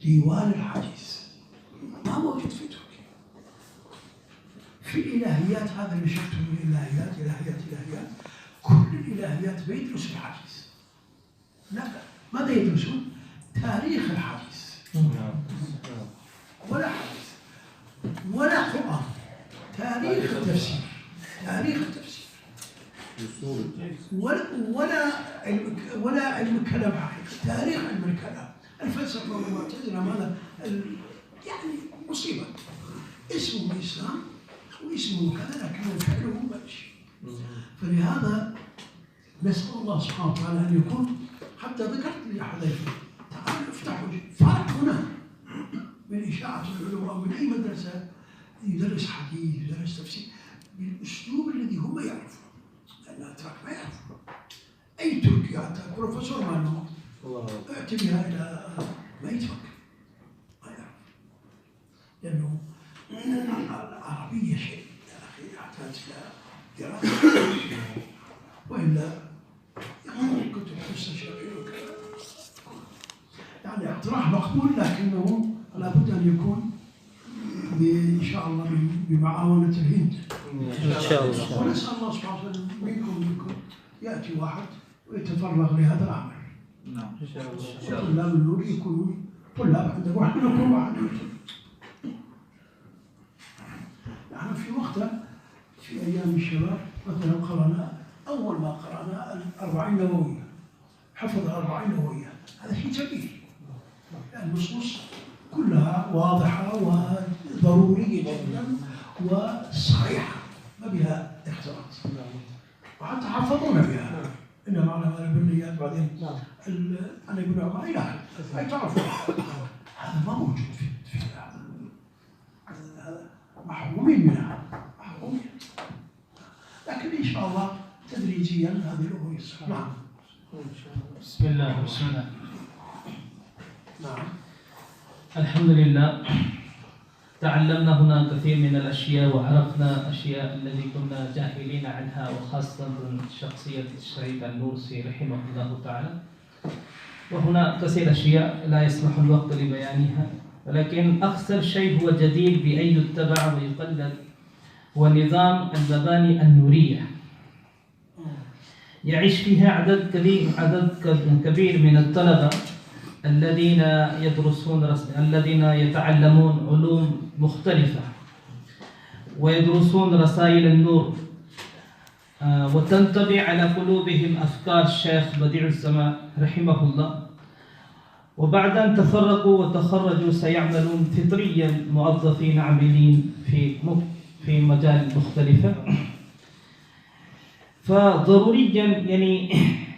ديوان الحديث ما موجود في تركيا. في الإلهيات، هذا اللي شفته من الإلهيات، كل الإلهيات بيدرسوا الحديث. لا، ماذا يدرسون؟ تاريخ الحديث. ولا حديث ولا قرآن، تاريخ التفسير، ولا علم الكلام حقيقي، تاريخ علم الكلام، الفلسفة والمعتزلة، ماذا يعني مصيبة. اسمه إسلام واسمه كذا لكنه فعله ماشي. فلهذا نسأل الله سبحانه وتعالى أن يكون، حتى ذكرت لي حذيفة تعالوا افتحوا فرع هنا من إشاعة العلوم أو من أي مدرسة يدرس حديث، يدرس تفسير بالأسلوب الذي هم يعرفون، لأن الأتراك ما يعرفون. أي تركي حتى بروفيسور معلومات اعتبرها إلى ما يتفكر، ما يعرف، لأنه العربية شيء يا أخي يحتاج إلى دراسة، وإلا يقرأ كتب حسن شافعي وكذا. يعني اقتراح مقبول، لكنه لابد أن يكون إن شاء الله بمعاونة الهند إن شاء الله. ونسأل الله سبحانه وتعالى منكم يأتي واحد ويتفرغ لهذا العمل. نعم إن شاء الله. طلاب النور يكونوا طلاب عندك واحد نكون واحد. نحن في وقتها في أيام الشباب مثلا قرأنا، أول ما قرأنا الأربعين نووية، حفظ الأربعين نووية، هذا شيء جميل. يعني النصوص كلها واضحة وضرورية جدا وصحيحة، ما بها اختلاط، وحتى حفظونا بها. إنما على البنيات بعدين أنا ابن عمر إلى آخره، أي تعرفوا هذا ما موجود في هذا، محرومين منها، محرومين. لكن إن شاء الله تدريجيا هذه الأمور يصير. نعم. بسم الله الرحمن الرحيم. نعم. الحمد لله، تعلمنا هنا كثير من الأشياء وعرفنا أشياء التي كنا جاهلين عنها، وخاصة شخصية الشهيد النورسي رحمه الله تعالى. وهنا كثير أشياء لا يسمح الوقت لبيانها، ولكن أكثر شيء هو جديد بأن يتبع ويقلد هو نظام المباني النورية. يعيش فيها عدد كبير من الطلبة الذين الذين يتعلمون علوم مختلفة ويدرسون رسائل النور، وتنطبع على قلوبهم أفكار الشيخ بديع الزمان رحمه الله. وبعد أن تفرقوا وتخرجوا سيعملون فطريا موظفين عاملين في مجال مختلفة. فضروريا يعني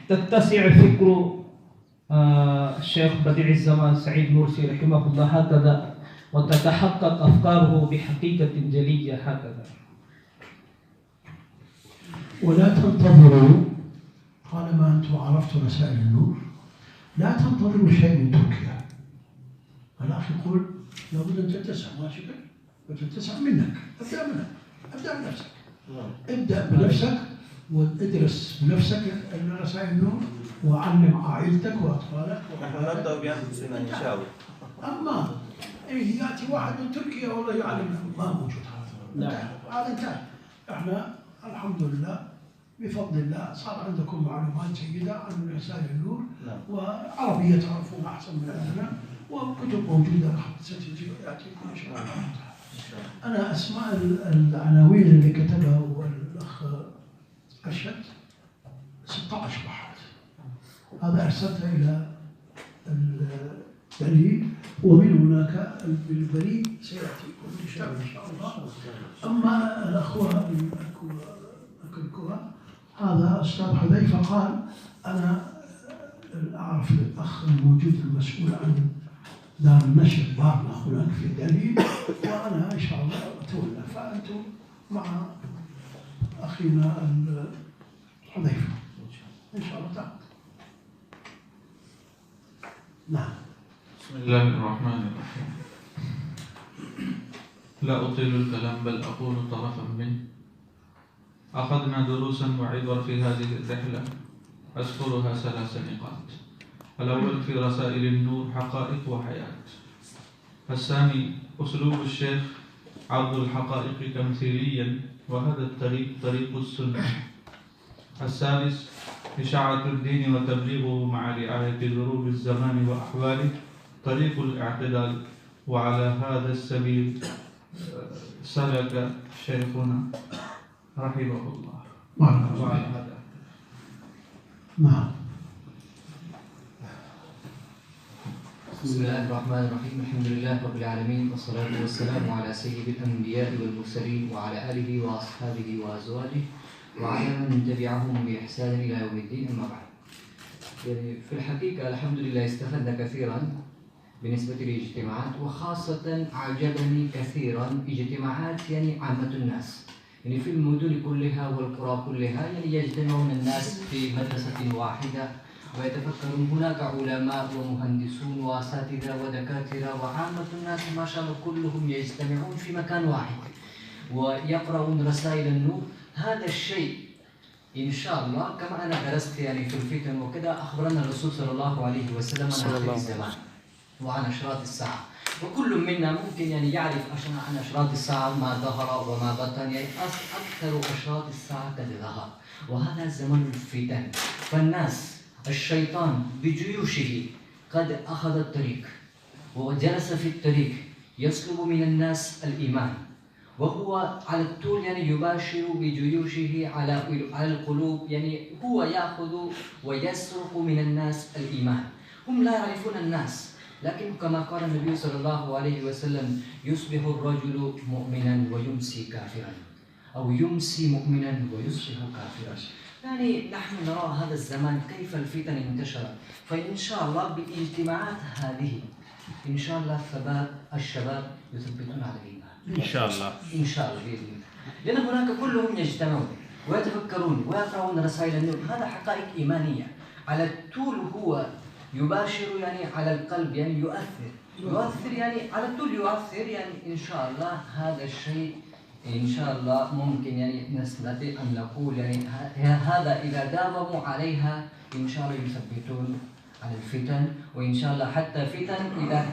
تتسع فكر الشيخ بديع الزمان سعيد نورسي رحمه الله هكذا، وتتحقق أفكاره بحقيقة جلية هكذا. ولا تنتظروا، طالما أنتم عرفتوا رسائل النور لا تنتظروا شيء من تركيا. الأخ يقول لابد أن تتسع، ما شكل وتتسع منك. ابدأ بنفسك، ابدأ بنفسك وادرس بنفسك رسائل النور، وعلم عائلتك وأطفالك. نحن نبدأ بأنفسنا إن شاء الله. أما يأتي واحد من تركيا والله يعلم، ما موجود هذا انتهى. احنا الحمد لله بفضل الله صار عندكم معلومات جيدة عن رسائل النور، وعربية تعرفون أحسن من عندنا، وكتب موجودة ستجي يأتيكم إن شاء الله. أنا أسماء العناوين اللي كتبها هو الأخ أشهد 16 واحد، هذا أرسلتها إلى البريد، ومن هناك البريد سيأتيكم إن شاء الله. أما الأخوة الكرة، هذا أستاذ حذيفة قال أنا أعرف الأخ الموجود المسؤول عن دار النشر بارنا هناك في دلهي، وأنا إن شاء الله أتولى، فأنتم مع أخينا حذيفة إن شاء الله تعالى. نعم. بسم الله الرحمن الرحيم. لا أطيل الكلام بل أقول طرفا منه. أخذنا دروسا وعبر في هذه الرحلة، أذكرها 3 نقاط. الأول في رسائل النور حقائق وحياة، الثاني أسلوب الشيخ عرض الحقائق تمثيليا، وهذا الطريق طريق السنة. الثالث إشاعة الدين وتبليغه مع رعاية ظروف الزمان وأحواله طريق الاعتدال، وعلى هذا السبيل سلك شيخنا رحمه الله. وعلى هذا نعم. بسم الله الرحمن الرحيم. الحمد لله رب العالمين، والصلاة والسلام على سيد الأنبياء والمرسلين وعلى آله وأصحابه وأزواجه وعلى من تبعهم بإحسان إلى يوم الدين. أما بعد، يعني في الحقيقة الحمد لله استفدنا كثيرا بالنسبة للاجتماعات، وخاصة أعجبني كثيرا اجتماعات يعني عامة الناس، يعني في المدن كلها والقرى كلها، يعني يجتمعون الناس في مدرسة واحدة ويتفكرون. هناك علماء ومهندسون وأساتذة ودكاترة وعامة الناس ما شاء الله كلهم يجتمعون في مكان واحد ويقرؤون رسائل النور. هذا الشيء إن شاء الله كما أنا درست يعني في الفتن وكذا، أخبرنا الرسول صلى الله عليه وسلم عن آخر الزمان وعن أشراط الساعة، وكل منا ممكن يعني يعرف عن أشراط الساعة ما ظهر وما بطن، يعني أكثر أشراط الساعة قد ظهر، وهذا زمن الفتن. فالناس الشيطان بجيوشه قد أخذ الطريق وجلس في الطريق يسلب من الناس الإيمان، وهو على الطول يعني يباشر بجيوشه على القلوب، يعني هو يأخذ ويسرق من الناس الإيمان. هم لا يعرفون الناس، لكن كما قال النبي صلى الله عليه وسلم: يصبح الرجل مؤمنا ويمسي كافرا، أو يمسي مؤمنا ويصبح كافرا. يعني نحن نرى هذا الزمان كيف الفتن انتشرت، فإن شاء الله بالاجتماعات هذه إن شاء الله الشباب يثبتون على الإيمان. إن شاء الله. إن شاء الله بإذن الله، لأن هناك كلهم يجتمعون ويتفكرون ويقرؤون رسائل النور. هذا حقائق إيمانية على الطول، هو يباشر يعني على القلب، يعني يؤثر يعني على الطول يؤثر. يعني إن شاء الله هذا الشيء إن شاء الله ممكن يعني نستطيع أن نقول يعني هذا إذا داوموا عليها إن شاء الله يثبتون على الفتن. وإن شاء الله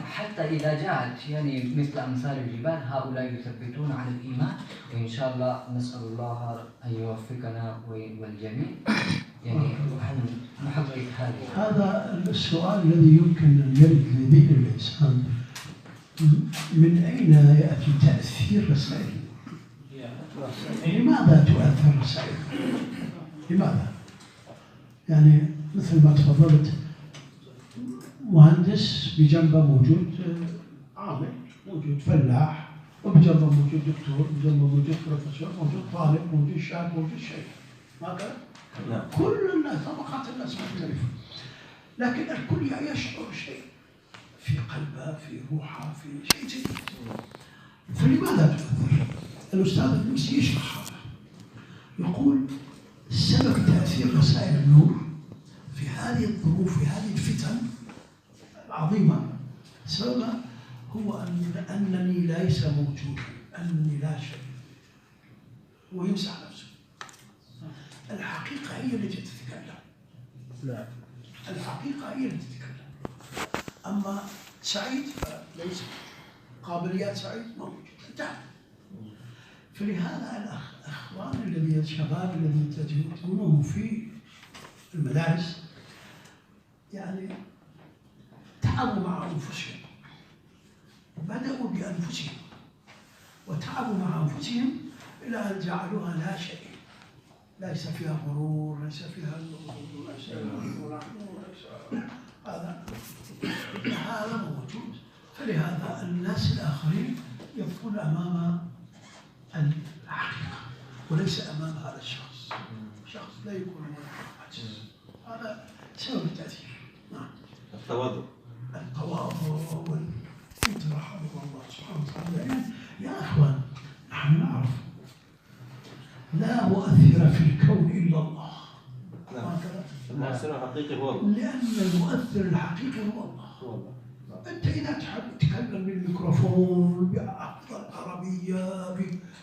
حتى إذا جاءت يعني مثل أمثال الجبال، هؤلاء يثبتون على الإيمان. وإن شاء الله نسأل الله أن يوفقنا والجميع يعني أن نحقق هذا السؤال الذي يمكن أن يرد لذهن الإنسان: من أين يأتي تأثير رسائل؟ لماذا تؤثر رسائل؟ لماذا؟ يعني مثل ما تفضلت، مهندس بجنبه موجود عامل، موجود فلاح، وبجنبه موجود دكتور، بجنبه موجود بروفيسور، موجود طالب، موجود شاب، موجود شيخ. هكذا؟ كل الناس، طبقات الناس مختلفة، لكن الكل يشعر شيء في قلبه، في روحه، في شيء جديد. فلماذا تؤثر؟ الأستاذ المسي يشرح هذا، يقول: سبب تأثير رسائل النور في هذه الظروف، في هذه الفتن العظيمة، سببها هو أنني ليس موجود، أنني لا شيء، ويمسح نفسه. الحقيقة هي التي تتكلم. لا، الحقيقة هي التي تتكلم. أما سعيد فليس، قابليات سعيد موجودة، انتهى. فلهذا الأخوان الشباب الذين تجدونهم في المدارس يعني تعبوا مع أنفسهم، بدأوا بأنفسهم وتعبوا مع أنفسهم إلى أن جعلوها لا شيء، ليس فيها غرور، ليس فيها النور، ليس فيها هذا موجود. فلهذا الناس الآخرين يبقون أمام الحقيقة وليس أمام هذا الشخص. الشخص لا يكون عاجز، هذا سبب التأثير. نعم. التواضع والانطلاق على الله سبحانه وتعالى. يا أخوان، نحن نعرف لا مؤثر في الكون إلا الله. المؤثر الحقيقي هو الله، لأن المؤثر الحقيقي هو الله. أنت إذا تحب تتكلم بالميكروفون بأفضل عربية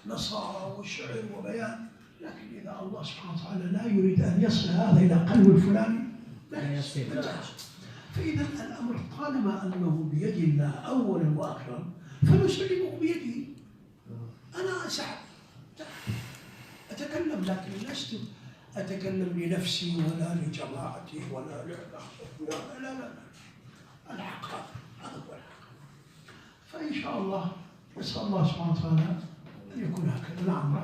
بنصارى وشعر وبيان، لكن إذا الله سبحانه وتعالى لا يريد أن يصل هذا إلى قلب الفلاني لا يصل. فإذا الأمر طالما أنه بيد الله أولا وآخرا فنسلمه بيده. أنا أسعد أتكلم، لكن لست أتكلم لنفسي ولا لجماعتي ولا لا لا لا، الحق هذا هو الحق. فإن شاء الله نسأل الله سبحانه وتعالى أن يكون هكذا. نعم.